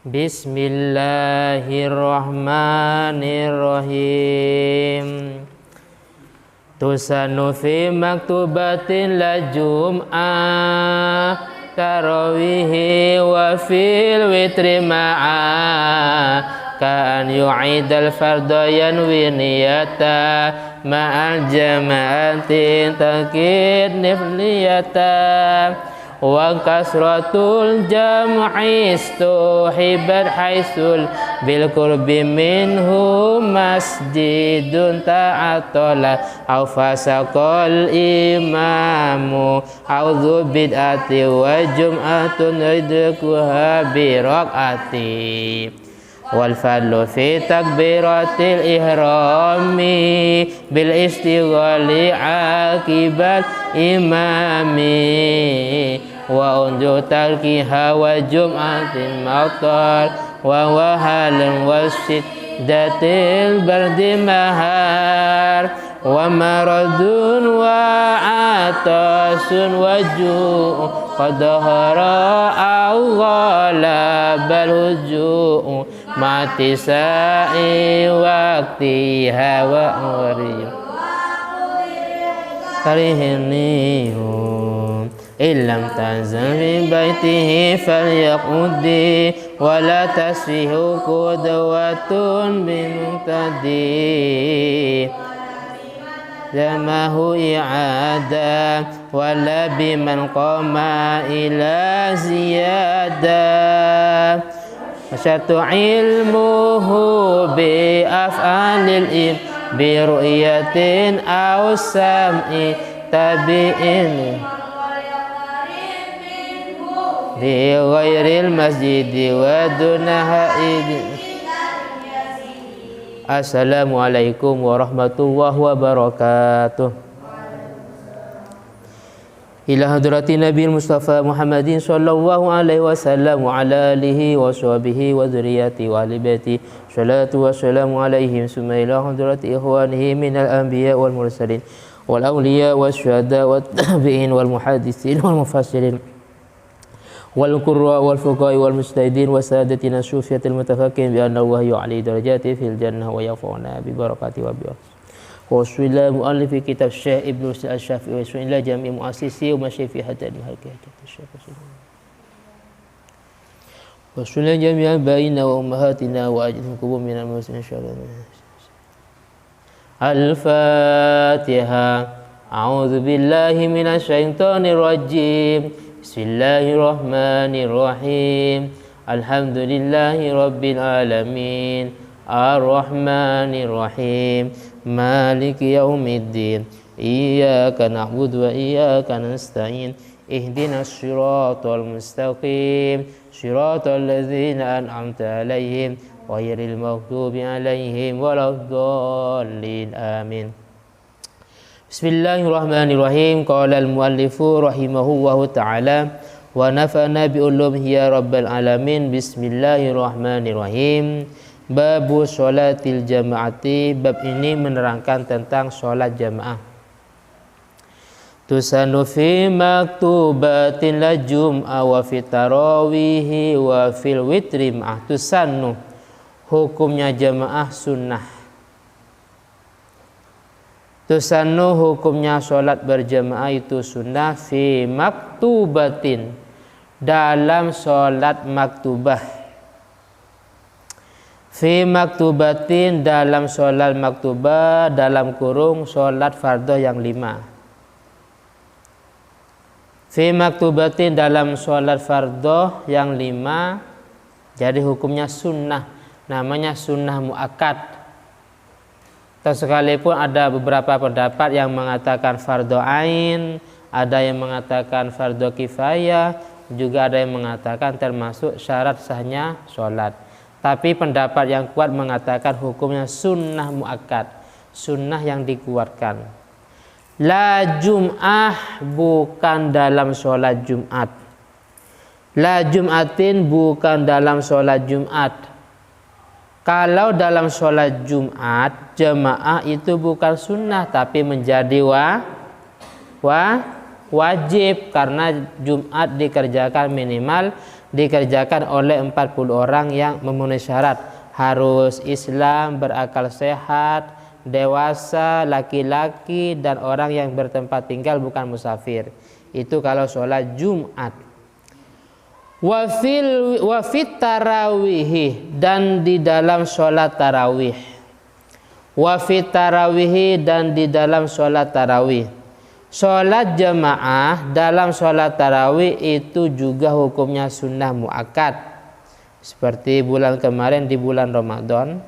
Bismillahirrahmanirrahim. Tusannu fi maktubatin la jum'ah tarawihi wa fil witri ma'a ka'an yu'idal farda yanwi niyata ma'al jama'atin takid nifliyata wa kasratul jam'i istuhibat haisul bil qurbi minhu masjidun ta'atola aw fasaqal imamu a'udzu bid'ati wa jum'atun ridkuha bi raq'ati wal fadlu fi takbiratil ihrami bil istighali akibat imami wa unju tarkiha wa jum'atin mautar wa wahalan wasiddatil bardi mahar wa maradun wa atasun wa ju'u qadhara awwala bal huju'u mati sa'i waqtiha wa uriyu karihinihu illam tanzal min baitihi falyaqudi wala tasfihu qudwatun bimutadi Zamahu i'ada wala biman qama ila ziyada Masyatu ilmuhu bi af'alil im bi ru'yatin aw sam'i tabi'in di ghairil masjidi wa dunaha Assalamualaikum warahmatullahi wabarakatuh. Ila hadratin Nabi Mustafa Muhammadin sallallahu alaihi wasallam wa ala alihi wa sahbihi wa dzurriyyati wa ahli baiti salatu wassalamu alaihim summa ila hadrati ikhwanihi minal anbiya wal mursalin wal awliya wasyuhada wat tabi'in wal muhaddisin wal mufassirin wal qurra wal fuqaha wal mujtahidin wa sadatina sufiyatil mutafaqqihin bi anna Allah yu'ali darajati fil jannah wa yafa'una bi barakati wa bi Rasulullah muallif kitab Syekh Ibnu Al-Syafi'i wa sunna jami' muassisi wa masyafi hatta di halqah Syekh wa sunna jami'an baina wa ummahatina wa ajrun kubum minal muslimin insyaallah. Al-Fatiha. A'udzu billahi minasy syaithanir rajim. Bismillahirrahmanirrahim. Alhamdulillahi rabbil alamin. Ar-Rahmanirrahim. Maliki yaumiddin. Iyyaka na'budu wa iyyaka nasta'in. Ihdinas siratal mustaqim. Siratal ladzina an'amta 'alaihim ghairil maghdubi 'alaihim waladdallin. Amin. Bismillahirrahmanirrahim. Qala al-muallifu rahimahullahu ta'ala wa nafa'na bi ulumihi ya rabbal alamin. Bismillahirrahmanirrahim. Babu sholatil jama'ati. Bab ini menerangkan tentang sholat jamaah. Tusannu fi maktubatin la jum'a wa fi tarawihi wa fil witri ma'ah. Tusannu, hukumnya jamaah sunnah. Tusannu, hukumnya sholat berjamaah itu sunnah. Fi maktubatin, dalam sholat maktubah. Fi maktubatin, dalam sholat maktubah, dalam kurung sholat fardhu yang 5. Fi maktubatin, dalam sholat fardhu yang 5. Jadi hukumnya sunnah, namanya sunnah muakkad. Sekalipun ada beberapa pendapat yang mengatakan fardhu ain, ada yang mengatakan fardhu kifayah, juga ada yang mengatakan termasuk syarat sahnya sholat. Tapi pendapat yang kuat mengatakan hukumnya sunnah muakkad, sunnah yang dikuatkan. La jum'ah, bukan dalam sholat Jumat. La jum'atin, bukan dalam sholat Jumat. Kalau dalam sholat Jumat, jamaah itu bukan sunnah tapi menjadi wajib, karena Jumat dikerjakan minimal dikerjakan oleh 40 orang yang memenuhi syarat. Harus Islam, berakal sehat, dewasa, laki-laki, dan orang yang bertempat tinggal bukan musafir. Itu kalau sholat Jumat. Wafit tarawih, dan di dalam sholat tarawih. Wafit tarawih, dan di dalam sholat tarawih. Sholat jamaah dalam sholat tarawih itu juga hukumnya sunnah muakkad, seperti bulan kemarin di bulan Ramadan.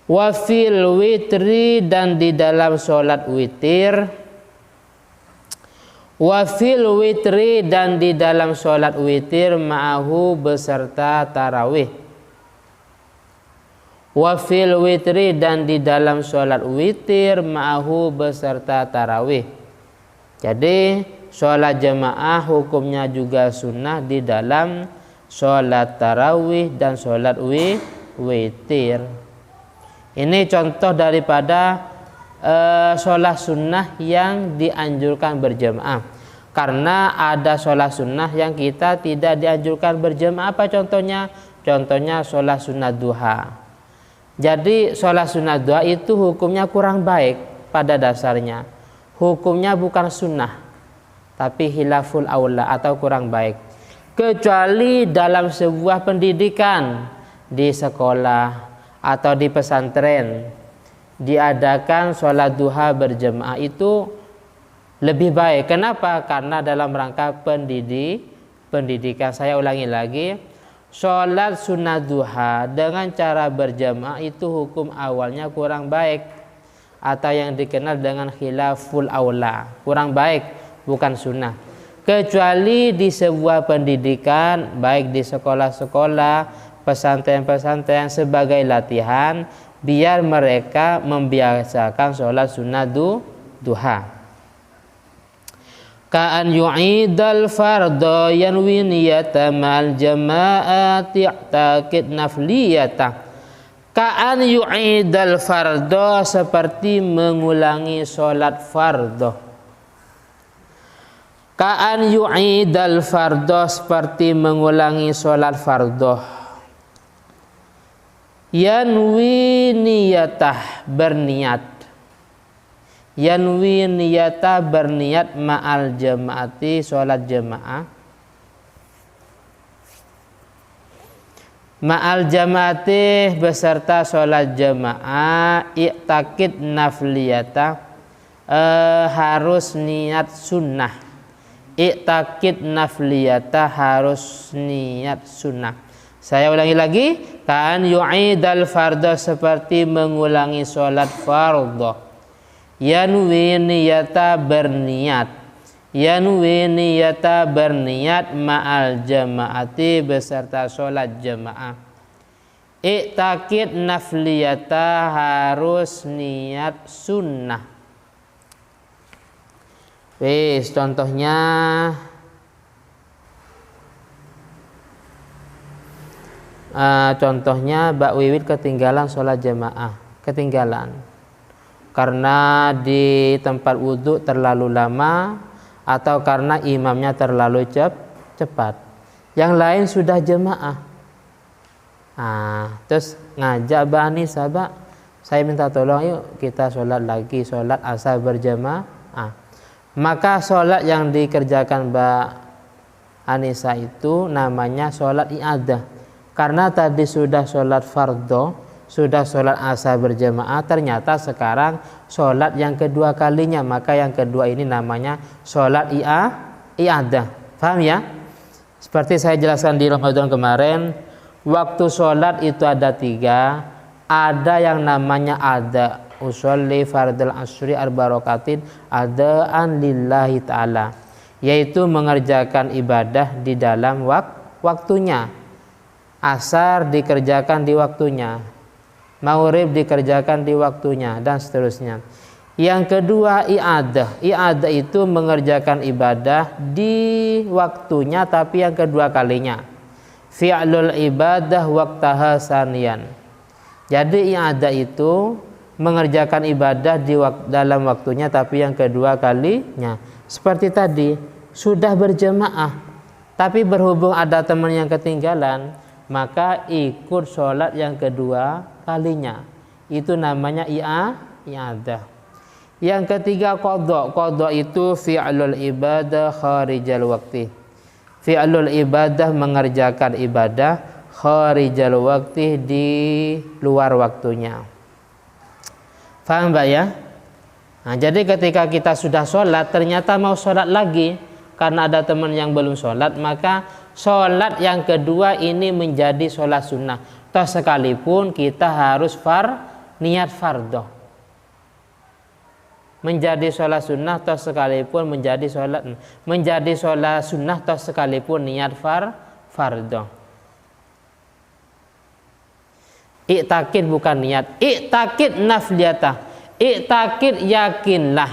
Wafil witri, dan di dalam sholat witir. Wafil witri, dan di dalam sholat witir ma'ahu beserta tarawih. Wafil witri, dan di dalam sholat witir ma'ahu beserta tarawih. Jadi sholat jamaah hukumnya juga sunnah di dalam sholat tarawih dan sholat witir. Ini contoh daripada sholat sunnah yang dianjurkan berjamaah. Karena ada sholat sunnah yang kita tidak dianjurkan berjamaah. Apa contohnya? Contohnya sholat sunnah duha. Jadi sholat sunnah duha itu hukumnya kurang baik pada dasarnya. Hukumnya bukan sunnah, tapi khilaful aula atau kurang baik. Kecuali dalam sebuah pendidikan di sekolah atau di pesantren diadakan sholat duha berjamaah, itu lebih baik. Kenapa? Karena dalam rangka pendidikan. Saya ulangi lagi, sholat sunnah duha dengan cara berjamaah itu hukum awalnya kurang baik, atau yang dikenal dengan khilaful aula, kurang baik, bukan sunnah. Kecuali di sebuah pendidikan, baik di sekolah-sekolah, pesantren-pesantren, sebagai latihan biar mereka membiasakan sholat sunnah duha. Ka'an yu'idal fardo yanwi niyata ma'al jama'ati i'taqid nafliyata. Ka'an yu'idal fardo, seperti mengulangi sholat fardo. Ka'an yu'idal fardo, seperti mengulangi sholat fardo. Yanwi niyatah, berniat. Yanwi niyatah, berniat ma'al jama'ati, sholat jamaah. Ma'al jama'ati, beserta sholat jamaah. I'taqid nafliyata, harus niat sunnah. I'taqid nafliyata, harus niat sunnah. Saya ulangi lagi, kan yu'idal fardo, seperti mengulangi sholat fardo. Yanwi niyata, berniat. Yanwi niyata, berniat ma'al jama'ati, beserta sholat jamaah. I'taqid nafliyata, harus niat sunnah. Wis, contohnya Mbak Wiwit ketinggalan sholat jamaah, ketinggalan karena di tempat wudhu terlalu lama atau karena imamnya terlalu cepat. Yang lain sudah jamaah. Terus ngajak Mbak Anissa, Mbak, saya minta tolong yuk kita sholat lagi, sholat asar berjamaah. Maka sholat yang dikerjakan Mbak Anissa itu namanya sholat i'adah. Karena tadi sudah sholat fardo, sudah sholat asar berjamaah, ternyata sekarang sholat yang kedua kalinya, maka yang kedua ini namanya sholat i'adah. Paham ya? Seperti saya jelaskan di Ramadan kemarin, waktu sholat itu ada 3. Ada yang namanya ada usolli fardal asyri arba rakatin adaan lillahi ta'ala, yaitu mengerjakan ibadah di dalam waktunya. Asar dikerjakan di waktunya, maghrib dikerjakan di waktunya, dan seterusnya. Yang kedua i'adah. I'adah itu mengerjakan ibadah di waktunya tapi yang kedua kalinya. Fi'lul ibadah waqtaha saniyan. Jadi i'adah itu mengerjakan ibadah dalam waktunya tapi yang kedua kalinya. Seperti tadi, sudah berjamaah Tapi berhubung ada teman yang ketinggalan, maka ikut sholat yang kedua kalinya. Itu namanya i'adah. Yang ketiga qadha. Qadha itu fi'lul ibadah kharijal waqti. Fi'lul ibadah mengerjakan ibadah kharijal waqti di luar waktunya. Faham Mbak ya? Nah, jadi ketika kita sudah sholat ternyata mau sholat lagi karena ada teman yang belum sholat, maka sholat yang kedua ini menjadi sholat sunnah. Toh sekalipun kita harus niat fardhu. Menjadi sholat sunnah toh sekalipun menjadi sholat sunnah toh sekalipun niat fardhu. I'takid bukan niat. I'takid nafliyatah. I'takid yakinlah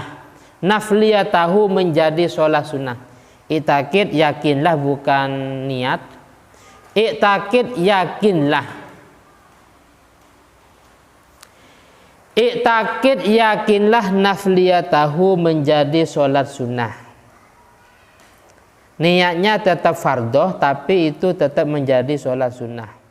nafliyatahu menjadi sholat sunnah. I'takid yakinlah bukan niat. I'takid yakinlah. I'takid yakinlah nafliyatahu menjadi sholat sunnah. Niatnya tetap fardhu tapi itu tetap menjadi sholat sunnah.